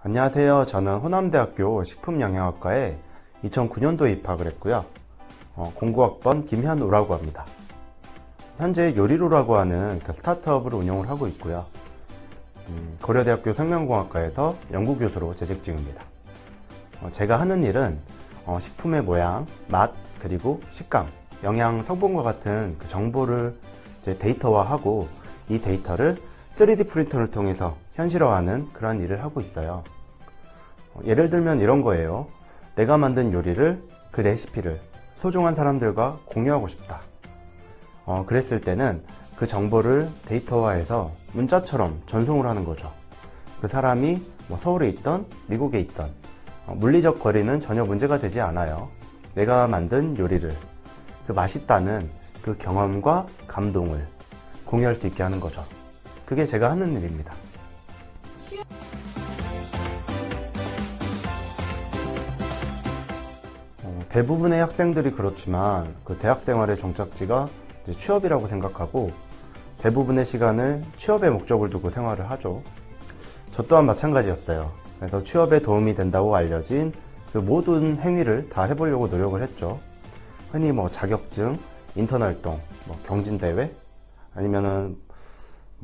안녕하세요. 저는 호남대학교 식품영양학과에 2009년도에 입학을 했고요. 공부학번 김현우라고 합니다. 현재 요리로라고 하는 스타트업을 운영을 하고 있고요. 고려대학교 생명공학과에서 연구교수로 재직 중입니다. 제가 하는 일은 식품의 모양, 맛, 그리고 식감, 영양 성분과 같은 그 정보를 이제 데이터화하고 이 데이터를 3D 프린터를 통해서 현실화하는 그런 일을 하고 있어요. 예를 들면 이런 거예요. 내가 만든 요리를, 그 레시피를 소중한 사람들과 공유하고 싶다. 그랬을 때는 그 정보를 데이터화해서 문자처럼 전송을 하는 거죠. 그 사람이 서울에 있던 미국에 있던 물리적 거리는 전혀 문제가 되지 않아요. 내가 만든 요리를, 그 맛있다는 그 경험과 감동을 공유할 수 있게 하는 거죠. 그게 제가 하는 일입니다. 대부분의 학생들이 그렇지만 그 대학생활의 종착지가 이제 취업이라고 생각하고 대부분의 시간을 취업의 목적을 두고 생활을 하죠. 저 또한 마찬가지였어요. 그래서 취업에 도움이 된다고 알려진 그 모든 행위를 다 해보려고 노력을 했죠. 흔히 자격증, 인턴활동, 경진대회, 아니면은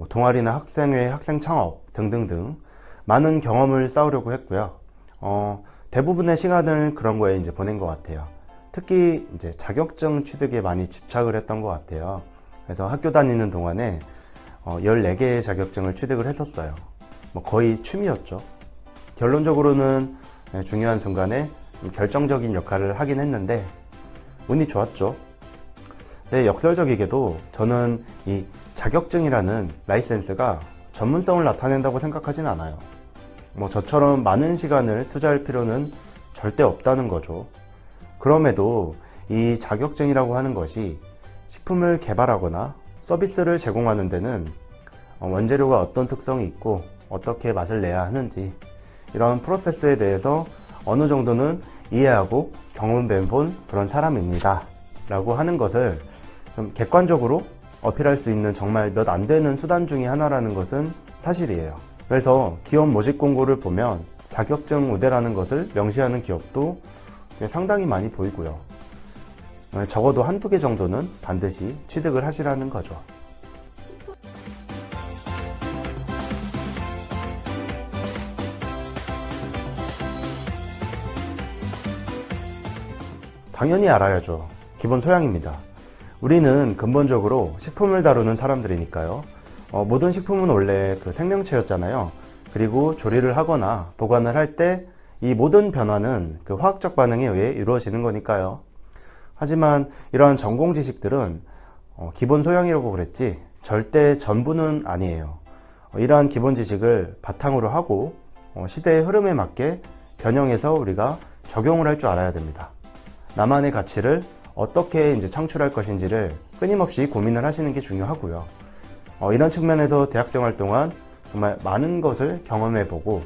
동아리나 학생회, 학생창업 등등등 많은 경험을 쌓으려고 했고요. 대부분의 시간을 그런 거에 이제 보낸 것 같아요. 특히 이제 자격증 취득에 많이 집착을 했던 것 같아요. 그래서 학교 다니는 동안에 14개의 자격증을 취득을 했었어요. 거의 취미였죠. 결론적으로는 중요한 순간에 결정적인 역할을 하긴 했는데 운이 좋았죠. 네, 역설적이게도 저는 이 자격증이라는 라이센스가 전문성을 나타낸다고 생각하진 않아요. 저처럼 많은 시간을 투자할 필요는 절대 없다는 거죠. 그럼에도 이 자격증이라고 하는 것이 식품을 개발하거나 서비스를 제공하는 데는 원재료가 어떤 특성이 있고 어떻게 맛을 내야 하는지 이런 프로세스에 대해서 어느 정도는 이해하고 경험해본 그런 사람입니다 라고 하는 것을 좀 객관적으로 어필할 수 있는 정말 몇 안 되는 수단 중에 하나라는 것은 사실이에요. 그래서 기업 모집 공고를 보면 자격증 우대라는 것을 명시하는 기업도 상당히 많이 보이고요. 적어도 한두 개 정도는 반드시 취득을 하시라는 거죠. 당연히 알아야죠. 기본 소양입니다. 우리는 근본적으로 식품을 다루는 사람들이니까요. 모든 식품은 원래 그 생명체였잖아요. 그리고 조리를 하거나 보관을 할 때 이 모든 변화는 그 화학적 반응에 의해 이루어지는 거니까요. 하지만 이러한 전공 지식들은 기본 소양이라고 그랬지 절대 전부는 아니에요. 이러한 기본 지식을 바탕으로 하고 시대의 흐름에 맞게 변형해서 우리가 적용을 할 줄 알아야 됩니다. 나만의 가치를 어떻게 이제 창출할 것인지를 끊임없이 고민을 하시는 게 중요하고요. 이런 측면에서 대학생활 동안 정말 많은 것을 경험해보고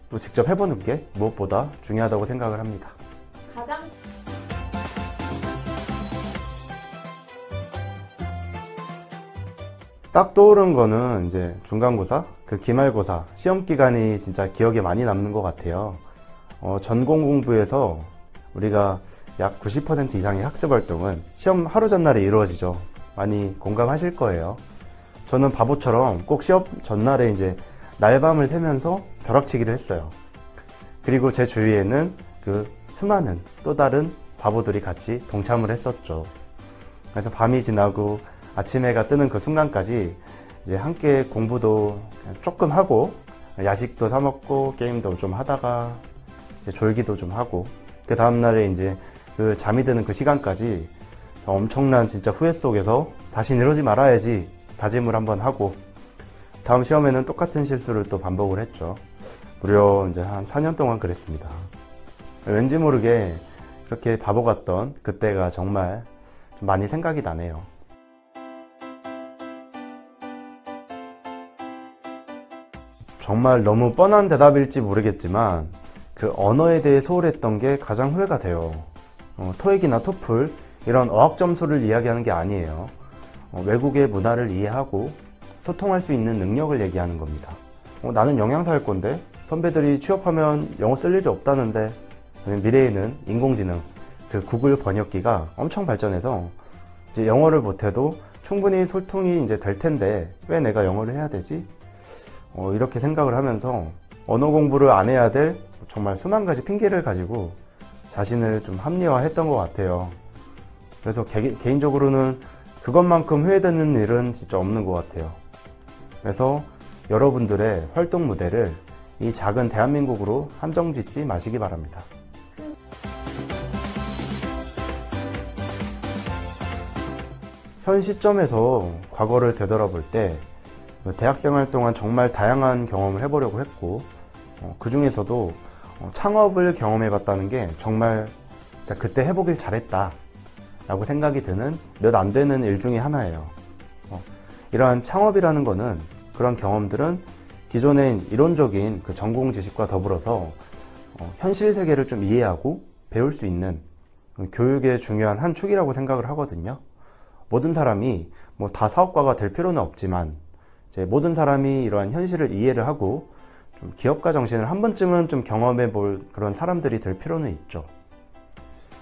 또 직접 해보는 게 무엇보다 중요하다고 생각을 합니다. 딱 떠오른 거는 이제 중간고사, 그 기말고사, 시험 기간이 진짜 기억에 많이 남는 것 같아요. 전공 공부에서 우리가 약 90% 이상의 학습 활동은 시험 하루 전날에 이루어지죠. 많이 공감하실 거예요. 저는 바보처럼 꼭 시험 전날에 이제 날밤을 새면서 벼락치기를 했어요. 그리고 제 주위에는 그 수많은 또 다른 바보들이 같이 동참을 했었죠. 그래서 밤이 지나고 아침 해가 뜨는 그 순간까지 이제 함께 공부도 조금 하고 야식도 사 먹고 게임도 좀 하다가 이제 졸기도 좀 하고 그 다음날에 이제 그 잠이 드는 그 시간까지 엄청난 진짜 후회 속에서 다시 이러지 말아야지 다짐을 한번 하고 다음 시험에는 똑같은 실수를 또 반복을 했죠. 무려 이제 한 4년 동안 그랬습니다. 왠지 모르게 그렇게 바보 같던 그때가 정말 좀 많이 생각이 나네요. 정말 너무 뻔한 대답일지 모르겠지만 그 언어에 대해 소홀했던 게 가장 후회가 돼요. 토익이나 토플 이런 어학 점수를 이야기하는 게 아니에요. 외국의 문화를 이해하고 소통할 수 있는 능력을 얘기하는 겁니다. 나는 영양사 할 건데 선배들이 취업하면 영어 쓸 일이 없다는데, 미래에는 인공지능, 그 구글 번역기가 엄청 발전해서 이제 영어를 못해도 충분히 소통이 이제 될 텐데 왜 내가 영어를 해야 되지? 이렇게 생각을 하면서 언어 공부를 안 해야 될 정말 수만 가지 핑계를 가지고 자신을 좀 합리화했던 것 같아요. 그래서 개인적으로는 그것만큼 후회되는 일은 진짜 없는 것 같아요. 그래서 여러분들의 활동 무대를 이 작은 대한민국으로 한정짓지 마시기 바랍니다. 현 시점에서 과거를 되돌아볼 때 대학생활 동안 정말 다양한 경험을 해보려고 했고, 그 중에서도 창업을 경험해봤다는 게 정말 진짜 그때 해보길 잘했다 라고 생각이 드는 몇 안 되는 일 중에 하나예요. 이러한 창업이라는 거는, 그런 경험들은 기존의 이론적인 그 전공 지식과 더불어서 현실 세계를 좀 이해하고 배울 수 있는 교육의 중요한 한 축이라고 생각을 하거든요. 모든 사람이 뭐 다 사업가가 될 필요는 없지만, 이제 모든 사람이 이러한 현실을 이해를 하고 좀 기업가 정신을 한 번쯤은 좀 경험해 볼 그런 사람들이 될 필요는 있죠.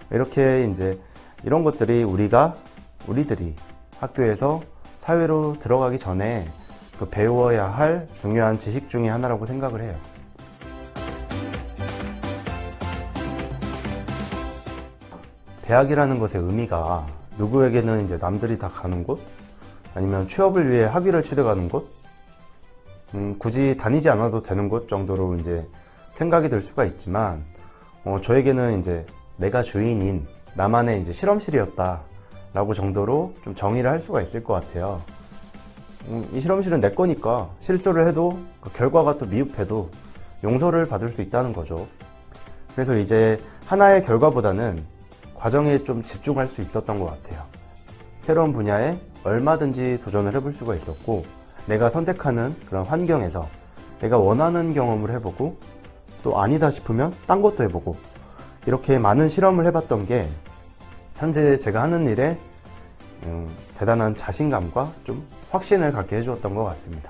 이렇게 이제 이런 것들이 우리들이 학교에서 사회로 들어가기 전에 그 배워야 할 중요한 지식 중에 하나라고 생각을 해요. 대학이라는 것의 의미가 누구에게는 이제 남들이 다 가는 곳, 아니면 취업을 위해 학위를 치러 가는 곳, 굳이 다니지 않아도 되는 곳 정도로 이제 생각이 들 수가 있지만, 저에게는 이제 내가 주인인 나만의 이제 실험실이었다 라고 정도로 좀 정의를 할 수가 있을 것 같아요. 이 실험실은 내 거니까 실수를 해도 그 결과가 또 미흡해도 용서를 받을 수 있다는 거죠. 그래서 이제 하나의 결과보다는 과정에 좀 집중할 수 있었던 것 같아요. 새로운 분야에 얼마든지 도전을 해볼 수가 있었고, 내가 선택하는 그런 환경에서 내가 원하는 경험을 해보고, 또 아니다 싶으면 딴 것도 해보고, 이렇게 많은 실험을 해봤던 게 현재 제가 하는 일에 대단한 자신감과 좀 확신을 갖게 해주었던 것 같습니다.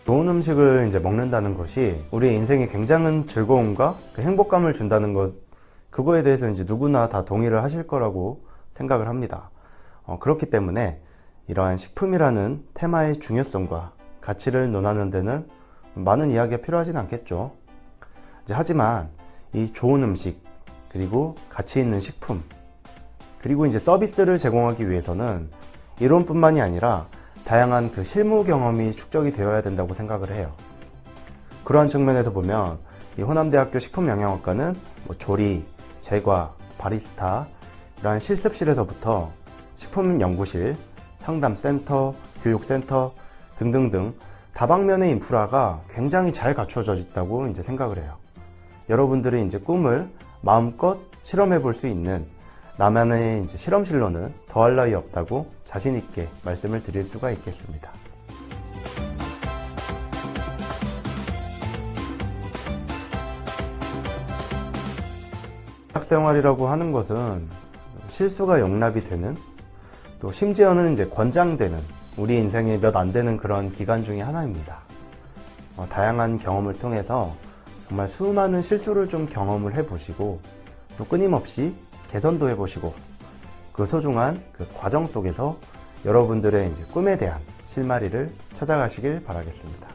좋은 음식을 이제 먹는다는 것이 우리의 인생에 굉장한 즐거움과 그 행복감을 준다는 것, 그거에 대해서 이제 누구나 다 동의를 하실 거라고 생각을 합니다. 그렇기 때문에 이러한 식품이라는 테마의 중요성과 가치를 논하는 데는 많은 이야기가 필요하진 않겠죠. 하지만 이 좋은 음식, 그리고 가치 있는 식품, 그리고 이제 서비스를 제공하기 위해서는 이론뿐만이 아니라 다양한 그 실무 경험이 축적이 되어야 된다고 생각을 해요. 그러한 측면에서 보면 이 호남대학교 식품영양학과는 뭐 조리, 제과, 바리스타, 이러한 실습실에서부터 식품연구실, 상담센터, 교육센터 등등등 다방면의 인프라가 굉장히 잘 갖춰져 있다고 이제 생각을 해요. 여러분들의 이제 꿈을 마음껏 실험해 볼 수 있는 나만의 이제 실험실로는 더할 나위 없다고 자신 있게 말씀을 드릴 수가 있겠습니다. 대학생활이라고 하는 것은 실수가 용납이 되는, 또 심지어는 이제 권장되는 우리 인생에 몇 안 되는 그런 기간 중에 하나입니다. 다양한 경험을 통해서 정말 수많은 실수를 좀 경험을 해보시고, 또 끊임없이 개선도 해보시고, 그 소중한 그 과정 속에서 여러분들의 이제 꿈에 대한 실마리를 찾아가시길 바라겠습니다.